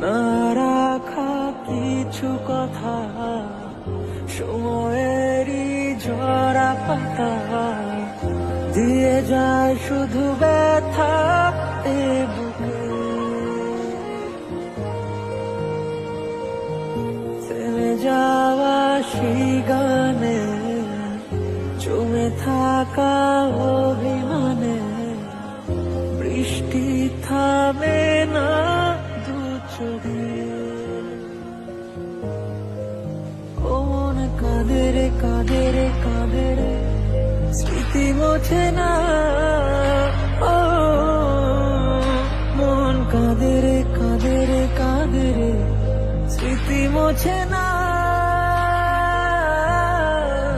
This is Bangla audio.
না রাখা কিছু কথা সময়েরই ঝরা পাতা দিয়ে যায় শুধু ব্যথা এ বুকে। থেমে যাওয়া সেই গানে জমে থাকা অভিমানে বৃষ্টি থামে না দু চোখে। ও মন কাঁদে রে কাঁদে রে কাঁদে রে স্মৃতি মোছে না। ও মন কাঁদে রে কাঁদে রে কাঁদে রে স্মৃতি মোছে না।